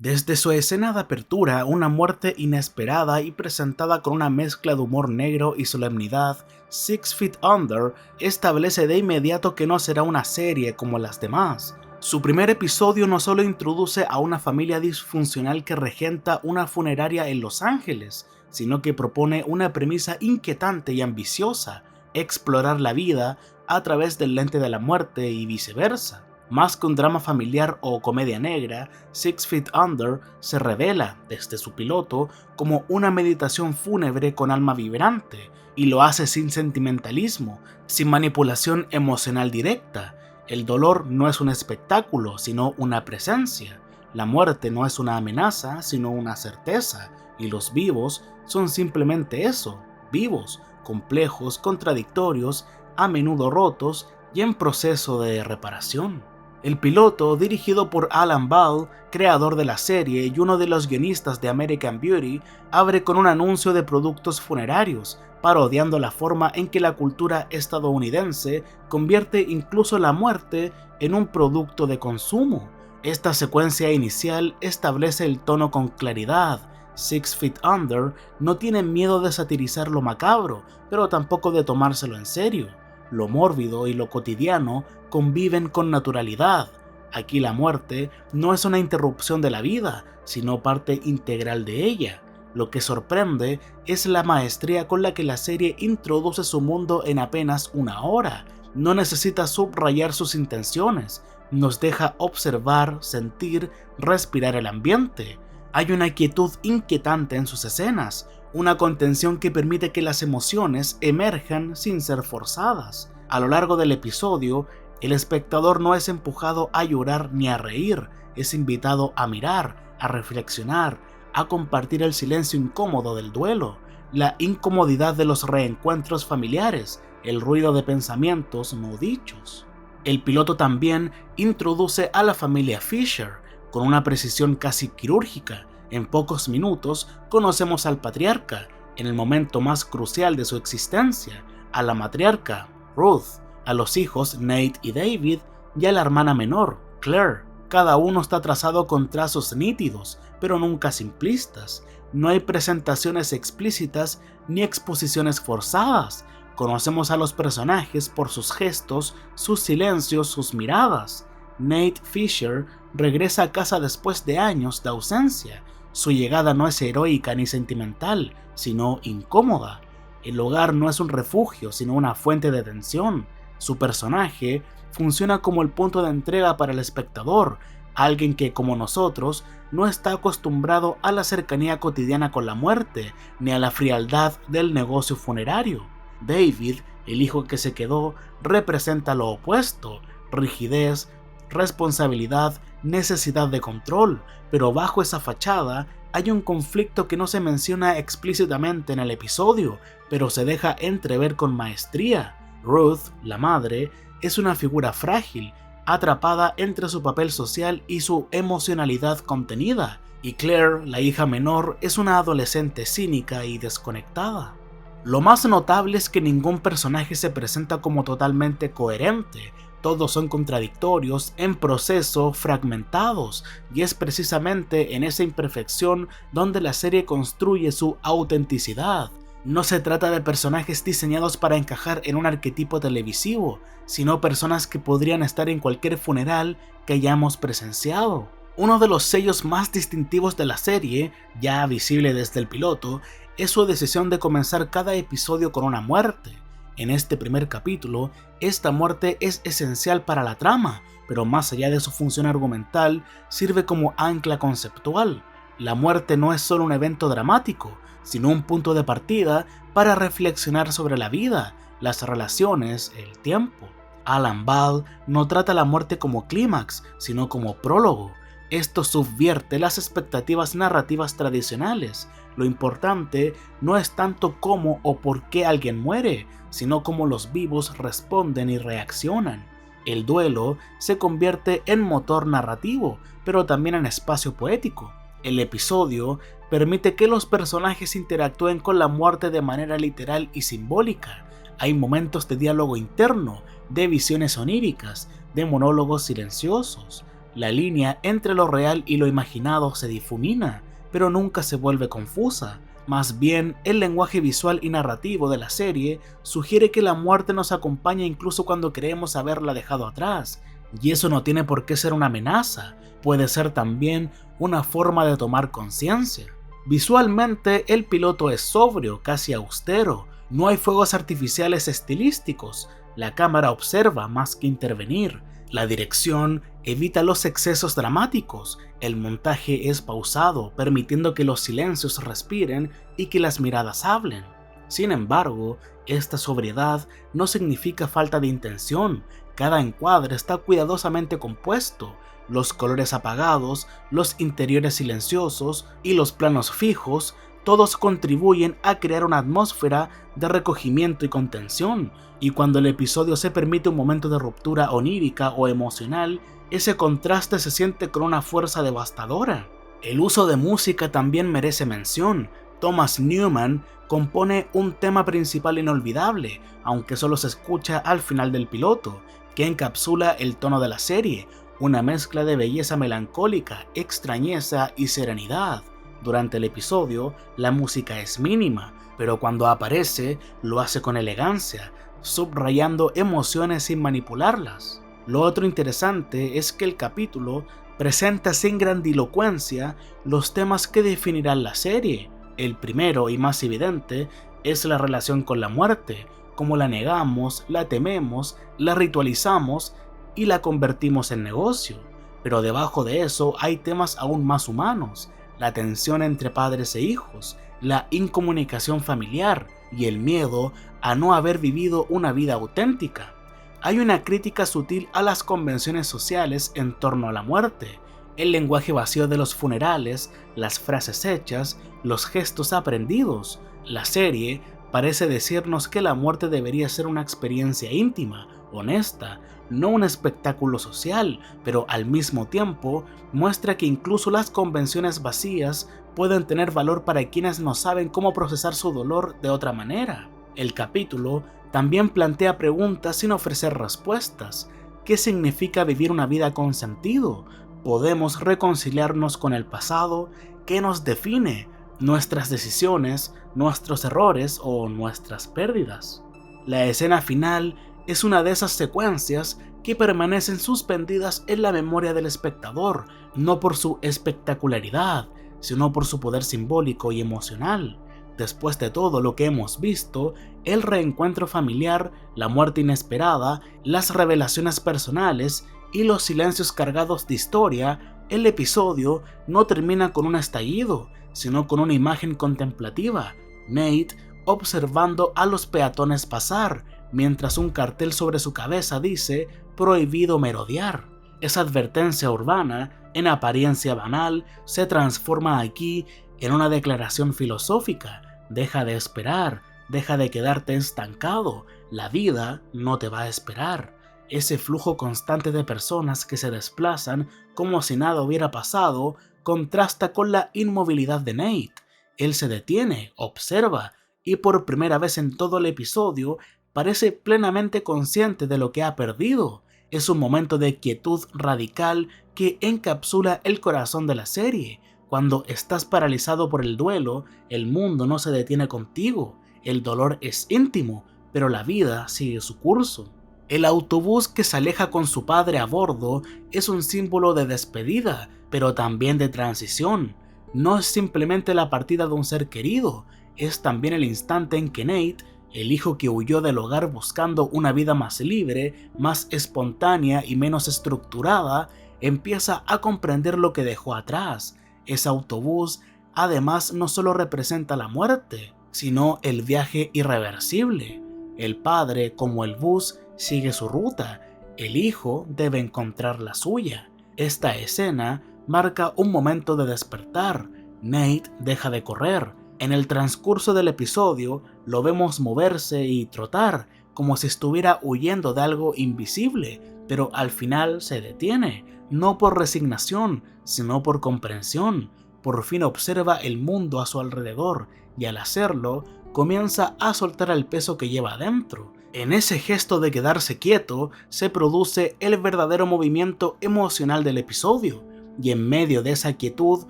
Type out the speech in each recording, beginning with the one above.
Desde su escena de apertura, una muerte inesperada y presentada con una mezcla de humor negro y solemnidad, Six Feet Under establece de inmediato que no será una serie como las demás. Su primer episodio no solo introduce a una familia disfuncional que regenta una funeraria en Los Ángeles, sino que propone una premisa inquietante y ambiciosa: explorar la vida a través del lente de la muerte y viceversa. Más que un drama familiar o comedia negra, Six Feet Under se revela, desde su piloto, como una meditación fúnebre con alma vibrante, y lo hace sin sentimentalismo, sin manipulación emocional directa. El dolor no es un espectáculo, sino una presencia. La muerte no es una amenaza, sino una certeza, y los vivos son simplemente eso, vivos, complejos, contradictorios, a menudo rotos y en proceso de reparación. El piloto, dirigido por Alan Ball, creador de la serie y uno de los guionistas de American Beauty, abre con un anuncio de productos funerarios, parodiando la forma en que la cultura estadounidense convierte incluso la muerte en un producto de consumo. Esta secuencia inicial establece el tono con claridad. Six Feet Under no tiene miedo de satirizar lo macabro, pero tampoco de tomárselo en serio. Lo mórbido y lo cotidiano conviven con naturalidad. Aquí la muerte no es una interrupción de la vida, sino parte integral de ella. Lo que sorprende es la maestría con la que la serie introduce su mundo en apenas una hora. No necesita subrayar sus intenciones, nos deja observar, sentir, respirar el ambiente. Hay una quietud inquietante en sus escenas, una contención que permite que las emociones emerjan sin ser forzadas. A lo largo del episodio, el espectador no es empujado a llorar ni a reír, es invitado a mirar, a reflexionar, a compartir el silencio incómodo del duelo, la incomodidad de los reencuentros familiares, el ruido de pensamientos no dichos. El piloto también introduce a la familia Fisher con una precisión casi quirúrgica. En pocos minutos conocemos al patriarca, en el momento más crucial de su existencia, a la matriarca, Ruth, a los hijos Nate y David y a la hermana menor, Claire. Cada uno está trazado con trazos nítidos, pero nunca simplistas. No hay presentaciones explícitas ni exposiciones forzadas. Conocemos a los personajes por sus gestos, sus silencios, sus miradas. Nate Fisher regresa a casa después de años de ausencia. Su llegada no es heroica ni sentimental, sino incómoda. El hogar no es un refugio, sino una fuente de tensión. Su personaje funciona como el punto de entrega para el espectador, alguien que, como nosotros, no está acostumbrado a la cercanía cotidiana con la muerte, ni a la frialdad del negocio funerario. David, el hijo que se quedó, representa lo opuesto: rigidez, responsabilidad, necesidad de control, pero bajo esa fachada hay un conflicto que no se menciona explícitamente en el episodio, pero se deja entrever con maestría. Ruth, la madre, es una figura frágil, atrapada entre su papel social y su emocionalidad contenida, y Claire, la hija menor, es una adolescente cínica y desconectada. Lo más notable es que ningún personaje se presenta como totalmente coherente. Todos son contradictorios, en proceso, fragmentados, y es precisamente en esa imperfección donde la serie construye su autenticidad. No se trata de personajes diseñados para encajar en un arquetipo televisivo, sino personas que podrían estar en cualquier funeral que hayamos presenciado. Uno de los sellos más distintivos de la serie, ya visible desde el piloto, es su decisión de comenzar cada episodio con una muerte. En este primer capítulo, esta muerte es esencial para la trama, pero más allá de su función argumental, sirve como ancla conceptual. La muerte no es solo un evento dramático, sino un punto de partida para reflexionar sobre la vida, las relaciones, el tiempo. Alan Ball no trata la muerte como clímax, sino como prólogo. Esto subvierte las expectativas narrativas tradicionales. Lo importante no es tanto cómo o por qué alguien muere, sino cómo los vivos responden y reaccionan. El duelo se convierte en motor narrativo, pero también en espacio poético. El episodio permite que los personajes interactúen con la muerte de manera literal y simbólica. Hay momentos de diálogo interno, de visiones oníricas, de monólogos silenciosos. La línea entre lo real y lo imaginado se difumina, pero nunca se vuelve confusa. Más bien, el lenguaje visual y narrativo de la serie sugiere que la muerte nos acompaña incluso cuando creemos haberla dejado atrás, y eso no tiene por qué ser una amenaza, puede ser también una forma de tomar conciencia. Visualmente, el piloto es sobrio, casi austero, no hay fuegos artificiales estilísticos, la cámara observa más que intervenir, la dirección evita los excesos dramáticos, el montaje es pausado, permitiendo que los silencios respiren y que las miradas hablen. Sin embargo, esta sobriedad no significa falta de intención, cada encuadre está cuidadosamente compuesto, los colores apagados, los interiores silenciosos y los planos fijos, todos contribuyen a crear una atmósfera de recogimiento y contención, y cuando el episodio se permite un momento de ruptura onírica o emocional, ese contraste se siente con una fuerza devastadora. El uso de música también merece mención. Thomas Newman compone un tema principal inolvidable, aunque solo se escucha al final del piloto, que encapsula el tono de la serie, una mezcla de belleza melancólica, extrañeza y serenidad. Durante el episodio, la música es mínima, pero cuando aparece, lo hace con elegancia, subrayando emociones sin manipularlas. Lo otro interesante es que el capítulo presenta sin grandilocuencia los temas que definirán la serie. El primero y más evidente es la relación con la muerte, cómo la negamos, la tememos, la ritualizamos y la convertimos en negocio. Pero debajo de eso hay temas aún más humanos, la tensión entre padres e hijos, la incomunicación familiar y el miedo a no haber vivido una vida auténtica. Hay una crítica sutil a las convenciones sociales en torno a la muerte, el lenguaje vacío de los funerales, las frases hechas, los gestos aprendidos. La serie parece decirnos que la muerte debería ser una experiencia íntima, honesta, no un espectáculo social, pero al mismo tiempo muestra que incluso las convenciones vacías pueden tener valor para quienes no saben cómo procesar su dolor de otra manera. El capítulo también plantea preguntas sin ofrecer respuestas. ¿Qué significa vivir una vida con sentido? ¿Podemos reconciliarnos con el pasado? ¿Qué nos define? ¿Nuestras decisiones, nuestros errores o nuestras pérdidas? La escena final es una de esas secuencias que permanecen suspendidas en la memoria del espectador, no por su espectacularidad, sino por su poder simbólico y emocional. Después de todo lo que hemos visto, el reencuentro familiar, la muerte inesperada, las revelaciones personales y los silencios cargados de historia, el episodio no termina con un estallido, sino con una imagen contemplativa. Nate observando a los peatones pasar, mientras un cartel sobre su cabeza dice "Prohibido merodear". Esa advertencia urbana, en apariencia banal, se transforma aquí en una declaración filosófica. Deja de esperar, deja de quedarte estancado, la vida no te va a esperar. Ese flujo constante de personas que se desplazan como si nada hubiera pasado contrasta con la inmovilidad de Nate. Él se detiene, observa, y por primera vez en todo el episodio parece plenamente consciente de lo que ha perdido. Es un momento de quietud radical que encapsula el corazón de la serie. Cuando estás paralizado por el duelo, el mundo no se detiene contigo, el dolor es íntimo, pero la vida sigue su curso. El autobús que se aleja con su padre a bordo es un símbolo de despedida, pero también de transición. No es simplemente la partida de un ser querido, es también el instante en que Nate, el hijo que huyó del hogar buscando una vida más libre, más espontánea y menos estructurada, empieza a comprender lo que dejó atrás. Ese autobús, además, no solo representa la muerte, sino el viaje irreversible. El padre, como el bus, sigue su ruta, el hijo debe encontrar la suya. Esta escena marca un momento de despertar. Nate deja de correr. En el transcurso del episodio lo vemos moverse y trotar, como si estuviera huyendo de algo invisible, pero al final se detiene, no por resignación, sino por comprensión. Por fin observa el mundo a su alrededor y al hacerlo, comienza a soltar el peso que lleva adentro. En ese gesto de quedarse quieto se produce el verdadero movimiento emocional del episodio, y en medio de esa quietud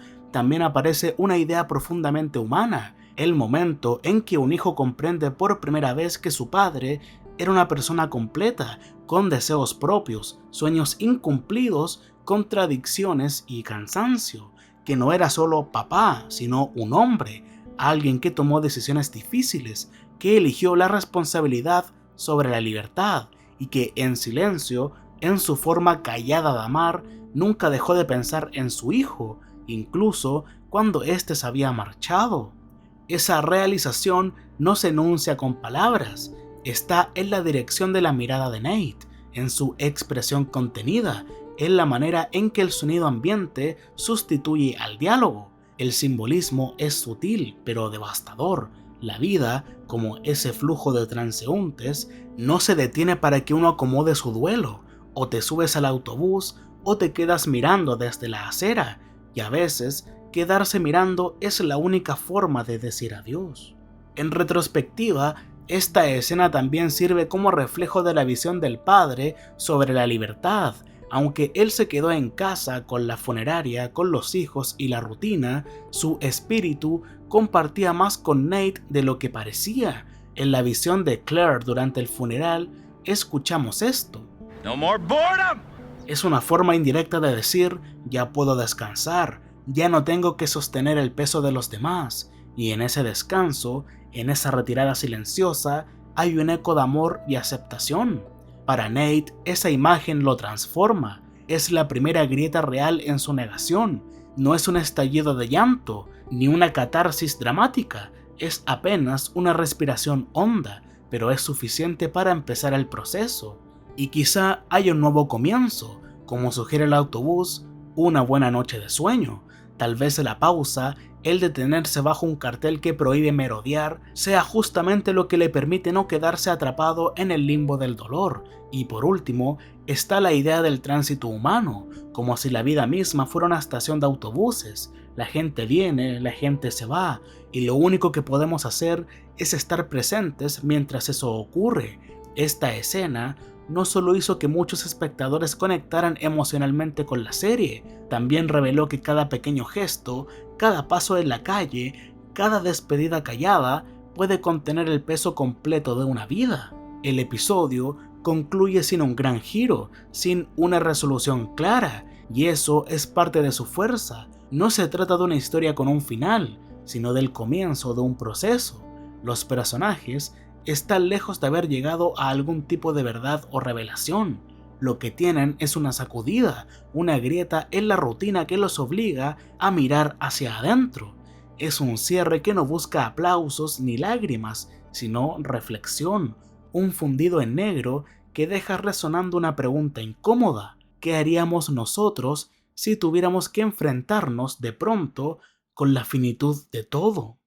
también aparece una idea profundamente humana, el momento en que un hijo comprende por primera vez que su padre era una persona completa, con deseos propios, sueños incumplidos, contradicciones y cansancio, que no era solo papá, sino un hombre, alguien que tomó decisiones difíciles, que eligió la responsabilidad sobre la libertad y que en silencio, en su forma callada de amar, nunca dejó de pensar en su hijo, incluso cuando éste se había marchado. Esa realización no se enuncia con palabras, está en la dirección de la mirada de Nate, en su expresión contenida, en la manera en que el sonido ambiente sustituye al diálogo. El simbolismo es sutil pero devastador. La vida, como ese flujo de transeúntes, no se detiene para que uno acomode su duelo. O te subes al autobús o te quedas mirando desde la acera, y a veces quedarse mirando es la única forma de decir adiós. En retrospectiva, esta escena también sirve como reflejo de la visión del padre sobre la libertad. Aunque él se quedó en casa con la funeraria, con los hijos y la rutina, su espíritu compartía más con Nate de lo que parecía. En la visión de Claire durante el funeral, escuchamos esto. No more boredom. Es una forma indirecta de decir, ya puedo descansar, ya no tengo que sostener el peso de los demás. Y en ese descanso, en esa retirada silenciosa, hay un eco de amor y aceptación. Para Nate, esa imagen lo transforma. Es la primera grieta real en su negación. No es un estallido de llanto, ni una catarsis dramática. Es apenas una respiración honda, pero es suficiente para empezar el proceso. Y quizá haya un nuevo comienzo, como sugiere el autobús, una buena noche de sueño. Tal vez la pausa, el detenerse bajo un cartel que prohíbe merodear, sea justamente lo que le permite no quedarse atrapado en el limbo del dolor. Y por último, está la idea del tránsito humano, como si la vida misma fuera una estación de autobuses. La gente viene, la gente se va, y lo único que podemos hacer es estar presentes mientras eso ocurre. Esta escena no solo hizo que muchos espectadores conectaran emocionalmente con la serie, también reveló que cada pequeño gesto, cada paso en la calle, cada despedida callada puede contener el peso completo de una vida. El episodio concluye sin un gran giro, sin una resolución clara, y eso es parte de su fuerza. No se trata de una historia con un final, sino del comienzo de un proceso. Los personajes están lejos de haber llegado a algún tipo de verdad o revelación. Lo que tienen es una sacudida, una grieta en la rutina que los obliga a mirar hacia adentro. Es un cierre que no busca aplausos ni lágrimas, sino reflexión, un fundido en negro que deja resonando una pregunta incómoda. ¿Qué haríamos nosotros si tuviéramos que enfrentarnos de pronto con la finitud de todo?